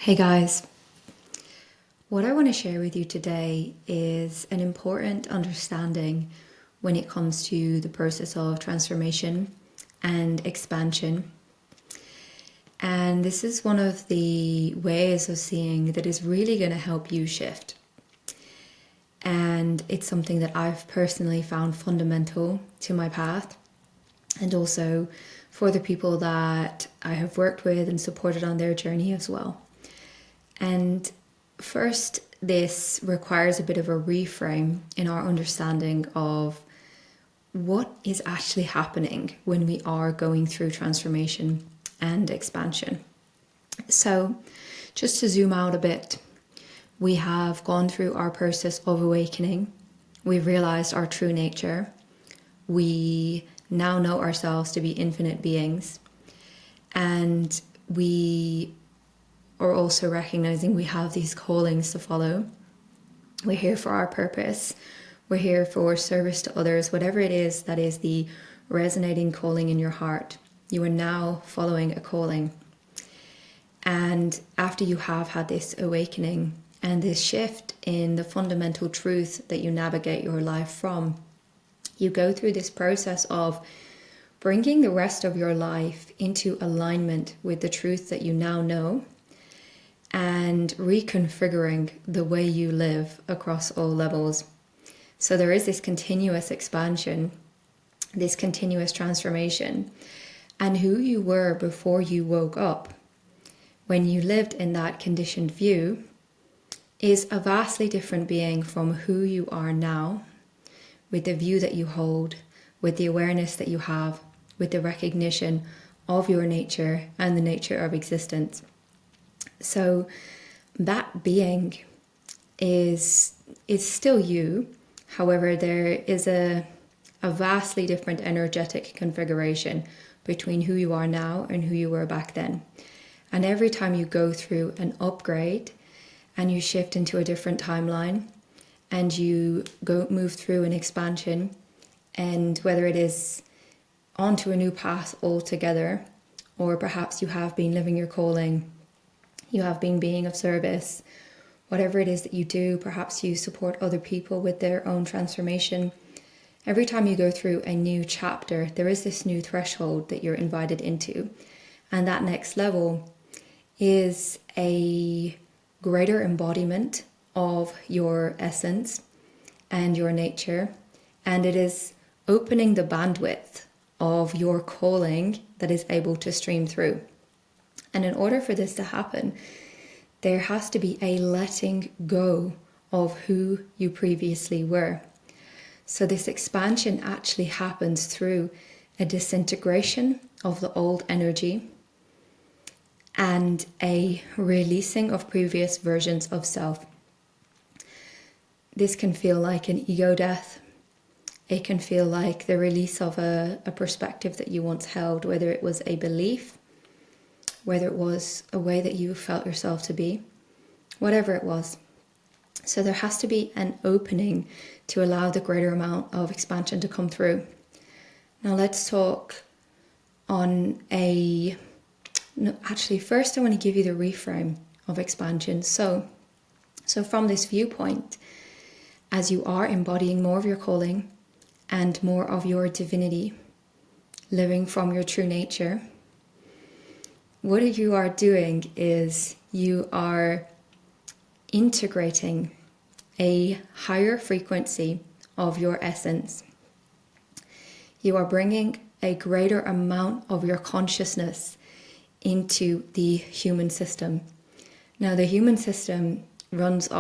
Hey guys, what I want to share with you today is an important understanding when it comes to the process of transformation and expansion. And this is one of the ways of seeing that is really going to help you shift. And it's something that I've personally found fundamental to my path, and also for the people that I have worked with and supported on their journey as well. And first, this requires a bit of a reframe in our understanding of what is actually happening when we are going through transformation and expansion. So, just to zoom out a bit, we have gone through our process of awakening. We've realized our true nature. We now know ourselves to be infinite beings. And we are also recognizing we have these callings to follow. We're here for our purpose. We're here for service to others, whatever it is that is the resonating calling in your heart. You are now following a calling. And after you have had this awakening and this shift in the fundamental truth that you navigate your life from, you go through this process of bringing the rest of your life into alignment with the truth that you now know, and reconfiguring the way you live across all levels. So there is this continuous expansion, this continuous transformation, and who you were before you woke up, when you lived in that conditioned view, is a vastly different being from who you are now, with the view that you hold, with the awareness that you have, with the recognition of your nature and the nature of existence. So that being is still you. However, there is a vastly different energetic configuration between who you are now and who you were back then. And every time you go through an upgrade and you shift into a different timeline and you move through an expansion, and whether it is onto a new path altogether, or perhaps you have been living your calling, you have been being of service, whatever it is that you do, perhaps you support other people with their own transformation. Every time you go through a new chapter, there is this new threshold that you're invited into. And that next level is a greater embodiment of your essence and your nature. And it is opening the bandwidth of your calling that is able to stream through. And in order for this to happen, there has to be a letting go of who you previously were. So this expansion actually happens through a disintegration of the old energy and a releasing of previous versions of self. This can feel like an ego death. It can feel like the release of a perspective that you once held, whether it was a belief, whether it was a way that you felt yourself to be, whatever it was. So there has to be an opening to allow the greater amount of expansion to come through. Now let's talk on first I want to give you the reframe of expansion. So from this viewpoint, as you are embodying more of your calling and more of your divinity, living from your true nature, what you are doing is you are integrating a higher frequency of your essence. You are bringing a greater amount of your consciousness into the human system. Now, the human system did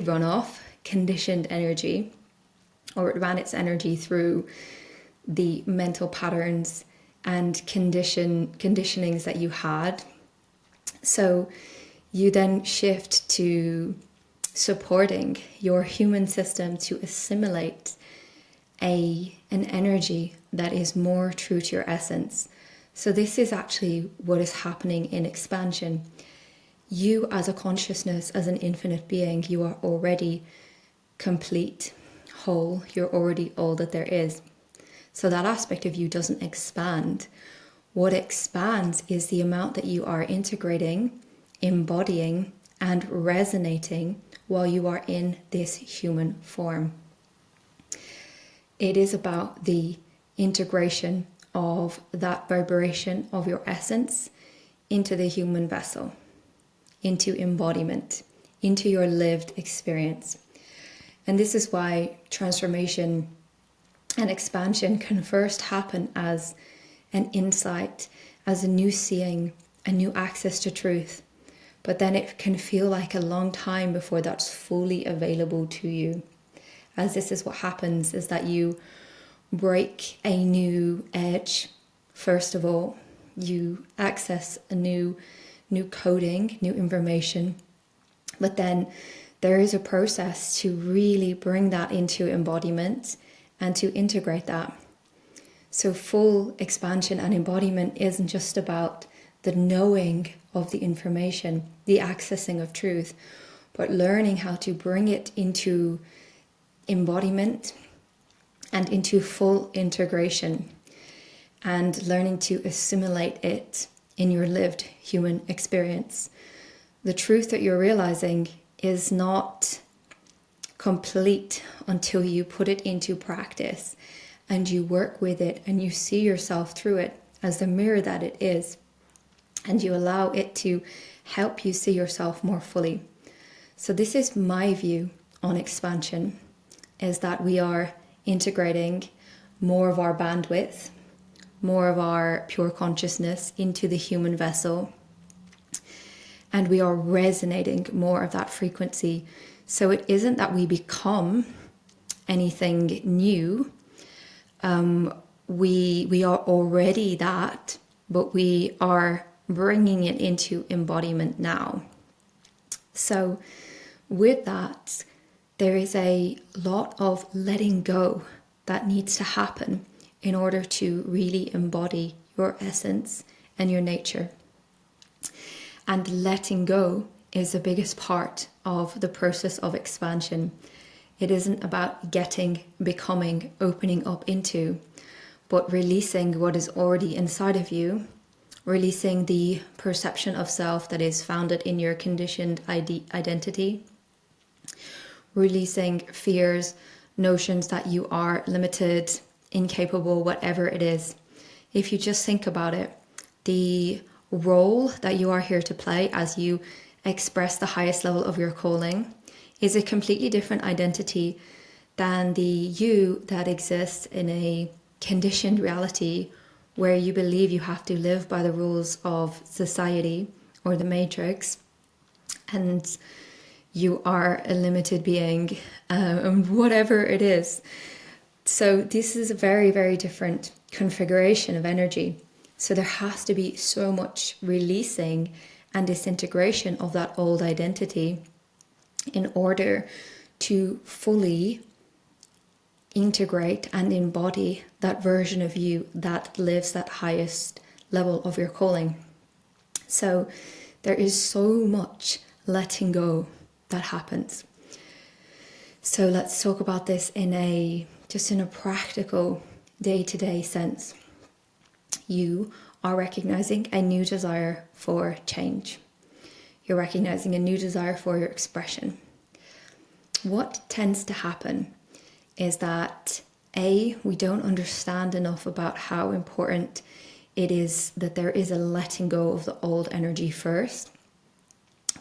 run off conditioned energy, or it ran its energy through the mental patterns and conditionings that you had. So you then shift to supporting your human system to assimilate an energy that is more true to your essence. So this is actually what is happening in expansion. You as a consciousness, as an infinite being, you are already complete, whole. You're already all that there is. So that aspect of you doesn't expand. What expands is the amount that you are integrating embodying and resonating while you are in this human form. It is about the integration of that vibration of your essence into the human vessel, into embodiment, into your lived experience. And this is why transformation and expansion can first happen as an insight, as a new seeing, a new access to truth. But then it can feel like a long time before that's fully available to you. As this is what happens, is that you break a new edge. First of all, you access a new coding, new information. But then there is a process to really bring that into embodiment and to integrate that. So full expansion and embodiment isn't just about the knowing of the information, the accessing of truth, but learning how to bring it into embodiment and into full integration, and learning to assimilate it in your lived human experience. The truth that you're realizing is not complete until you put it into practice and you work with it and you see yourself through it as the mirror that it is, and you allow it to help you see yourself more fully. So this is my view on expansion, is that we are integrating more of our bandwidth, more of our pure consciousness into the human vessel, and we are resonating more of that frequency. So it isn't that we become anything new. We are already that, but we are bringing it into embodiment now. So with that, there is a lot of letting go that needs to happen in order to really embody your essence and your nature. And letting go is the biggest part of the process of expansion. It isn't about getting, becoming, opening up into, but releasing what is already inside of you, releasing the perception of self that is founded in your conditioned identity, releasing fears, notions that you are limited, incapable, whatever it is. If you just think about it, the role that you are here to play as you express the highest level of your calling is a completely different identity than the you that exists in a conditioned reality where you believe you have to live by the rules of society or the matrix, and you are a limited being, whatever it is. So this is a very, very different configuration of energy. So there has to be so much releasing and disintegration of that old identity in order to fully integrate and embody that version of you that lives that highest level of your calling. So there is so much letting go that happens. So let's talk about this in a practical day-to-day sense. You are recognizing a new desire for change. You're recognizing a new desire for your expression. What tends to happen is that we don't understand enough about how important it is that there is a letting go of the old energy first.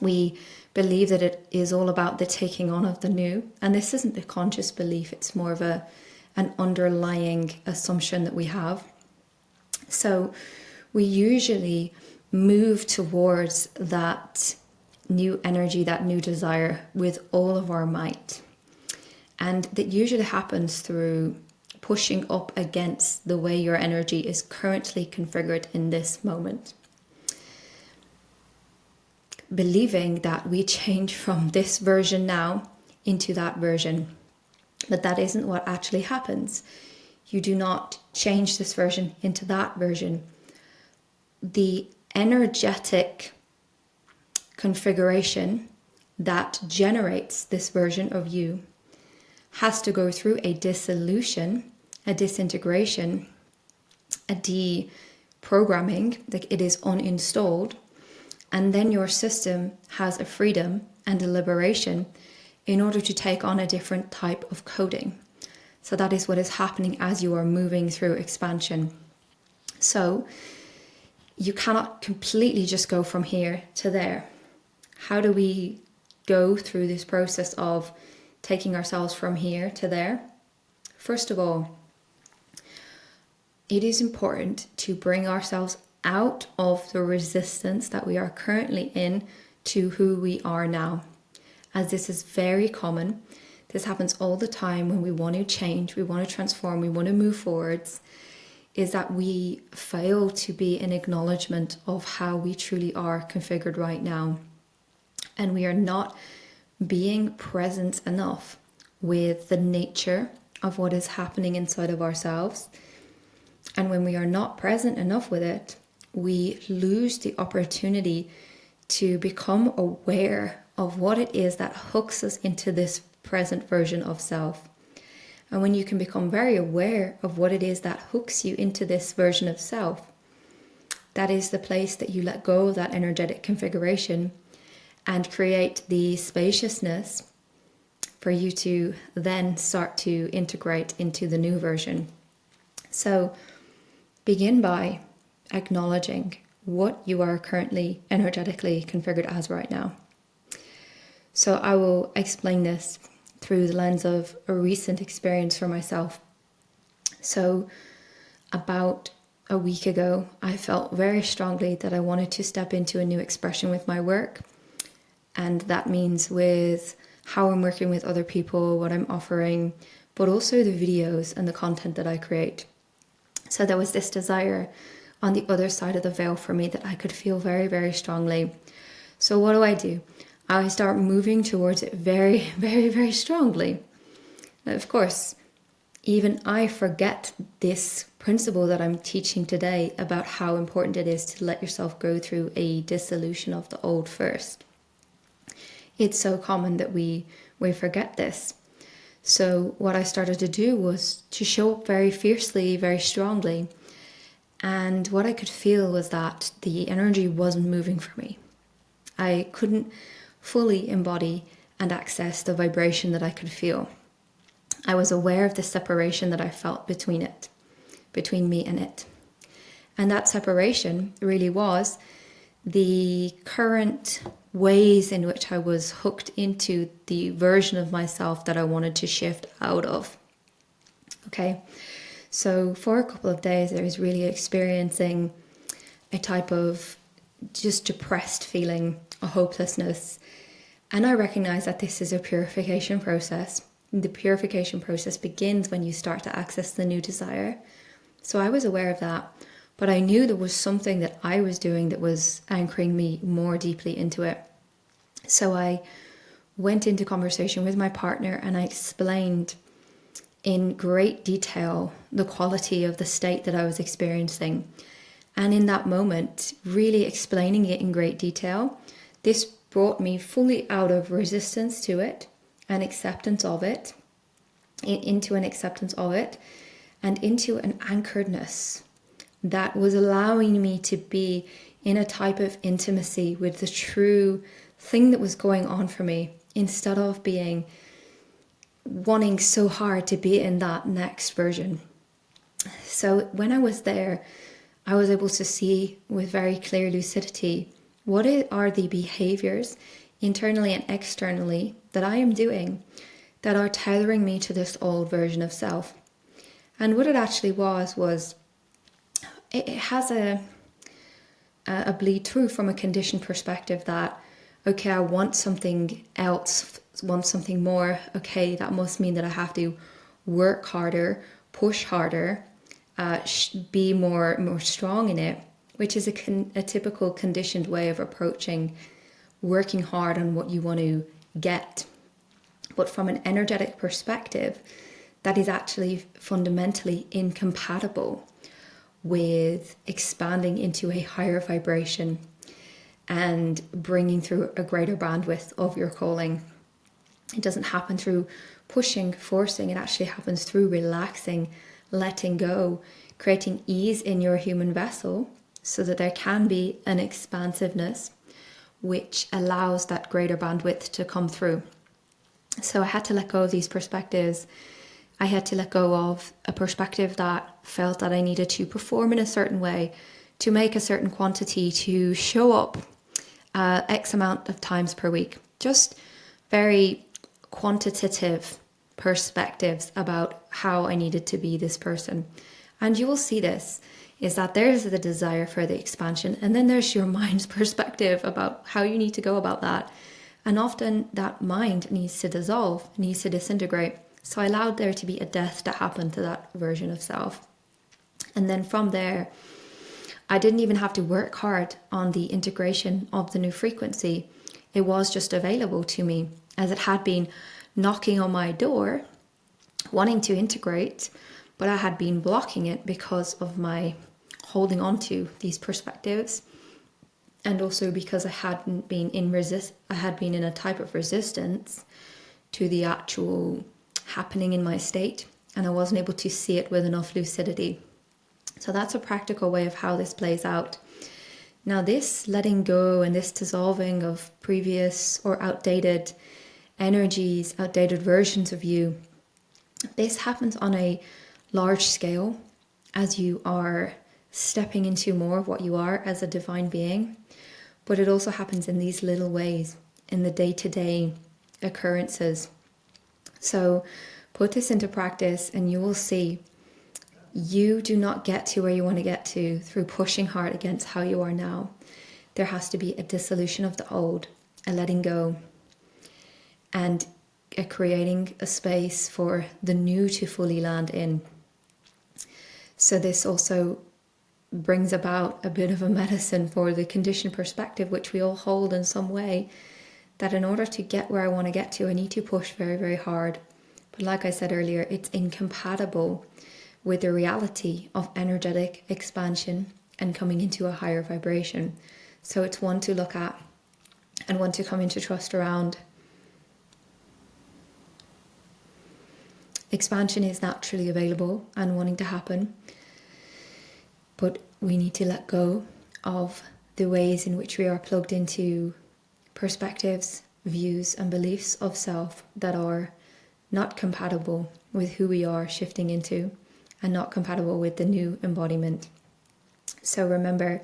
We believe that it is all about the taking on of the new, and this isn't a conscious belief, it's more of an underlying assumption that we have. So we usually move towards that new energy, that new desire with all of our might. And that usually happens through pushing up against the way your energy is currently configured in this moment. Believing that we change from this version now into that version. But that isn't what actually happens. You do not change this version into that version. The energetic configuration that generates this version of you has to go through a dissolution, a disintegration, a deprogramming, like it is uninstalled, And then your system has a freedom and a liberation in order to take on a different type of coding. So that is what is happening as you are moving through expansion. So you cannot completely just go from here to there. How do we go through this process of taking ourselves from here to there? First of all, it is important to bring ourselves out of the resistance that we are currently in to who we are now, as this is very common. This happens all the time when we want to change, we want to transform, we want to move forwards, is that we fail to be in acknowledgement of how we truly are configured right now. And we are not being present enough with the nature of what is happening inside of ourselves. And when we are not present enough with it, we lose the opportunity to become aware of what it is that hooks us into this present version of self. And when you can become very aware of what it is that hooks you into this version of self, that is the place that you let go of that energetic configuration and create the spaciousness for you to then start to integrate into the new version. So begin by acknowledging what you are currently energetically configured as right now. So I will explain this through the lens of a recent experience for myself. So about a week ago, I felt very strongly that I wanted to step into a new expression with my work. And that means with how I'm working with other people, what I'm offering, but also the videos and the content that I create. So there was this desire on the other side of the veil for me that I could feel very, very strongly. So what do? I start moving towards it very, very, very strongly. Now, of course, even I forget this principle that I'm teaching today about how important it is to let yourself go through a dissolution of the old first. It's so common that we forget this. So what I started to do was to show up very fiercely, very strongly. And what I could feel was that the energy wasn't moving for me. I couldn't fully embody and access the vibration that I could feel. I was aware of the separation that I felt between me and it. And that separation really was the current ways in which I was hooked into the version of myself that I wanted to shift out of. Okay, so for a couple of days I was really experiencing a type of just depressed feeling, a hopelessness. And I recognize that this is a purification process. The purification process begins when you start to access the new desire. So I was aware of that, but I knew there was something that I was doing that was anchoring me more deeply into it. So I went into conversation with my partner and I explained in great detail the quality of the state that I was experiencing. And in that moment, really explaining it in great detail, this brought me fully out of resistance to it and acceptance of it, into an acceptance of it, and into an anchoredness that was allowing me to be in a type of intimacy with the true thing that was going on for me, instead of being wanting so hard to be in that next version. So when I was there, I was able to see with very clear lucidity what are the behaviors internally and externally that I am doing that are tethering me to this old version of self. And what it actually was it has a bleed through from a conditioned perspective that, okay, I want something else, want something more. Okay, that must mean that I have to work harder, push harder, be more strong in it, which is a typical conditioned way of approaching working hard on what you want to get. But from an energetic perspective, that is actually fundamentally incompatible with expanding into a higher vibration and bringing through a greater bandwidth of your calling. It doesn't happen through pushing, forcing. It actually happens through relaxing, letting go, creating ease in your human vessel so that there can be an expansiveness, which allows that greater bandwidth to come through. So I had to let go of these perspectives. I had to let go of a perspective that felt that I needed to perform in a certain way, to make a certain quantity, to show up X amount of times per week. Just very quantitative perspectives about how I needed to be this person. And you will see this, is that there's the desire for the expansion, and then there's your mind's perspective about how you need to go about that. And often that mind needs to dissolve, needs to disintegrate. So I allowed there to be a death to happen to that version of self. And then from there, I didn't even have to work hard on the integration of the new frequency. It was just available to me, as it had been knocking on my door, wanting to integrate, but I had been blocking it because of my holding on to these perspectives, and also because I had been in a type of resistance to the actual happening in my state, and I wasn't able to see it with enough lucidity. So that's a practical way of how this plays out. Now, this letting go and this dissolving of previous or outdated energies, outdated versions of you, this happens on a large scale as you are stepping into more of what you are as a divine being. But it also happens in these little ways, in the day-to-day occurrences. So put this into practice and you will see you do not get to where you want to get to through pushing hard against how you are now. There has to be a dissolution of the old, a letting go, and a creating a space for the new to fully land in. So this also brings about a bit of a medicine for the conditioned perspective, which we all hold in some way, that in order to get where I want to get to, I need to push very, very hard. But like I said earlier, it's incompatible with the reality of energetic expansion and coming into a higher vibration. So it's one to look at and one to come into trust around. Expansion is naturally available and wanting to happen, but we need to let go of the ways in which we are plugged into perspectives, views, and beliefs of self that are not compatible with who we are shifting into and not compatible with the new embodiment. So remember,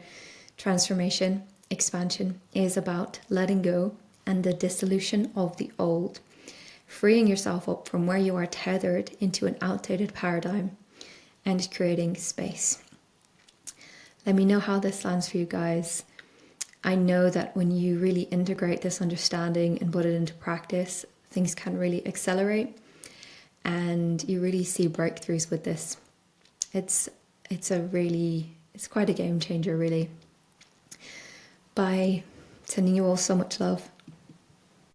transformation, expansion is about letting go and the dissolution of the old, freeing yourself up from where you are tethered into an outdated paradigm and creating space. Let me know how this lands for you guys. I know that when you really integrate this understanding and put it into practice, things can really accelerate and you really see breakthroughs with this. It's quite a game changer, really. Bye. Sending you all so much love.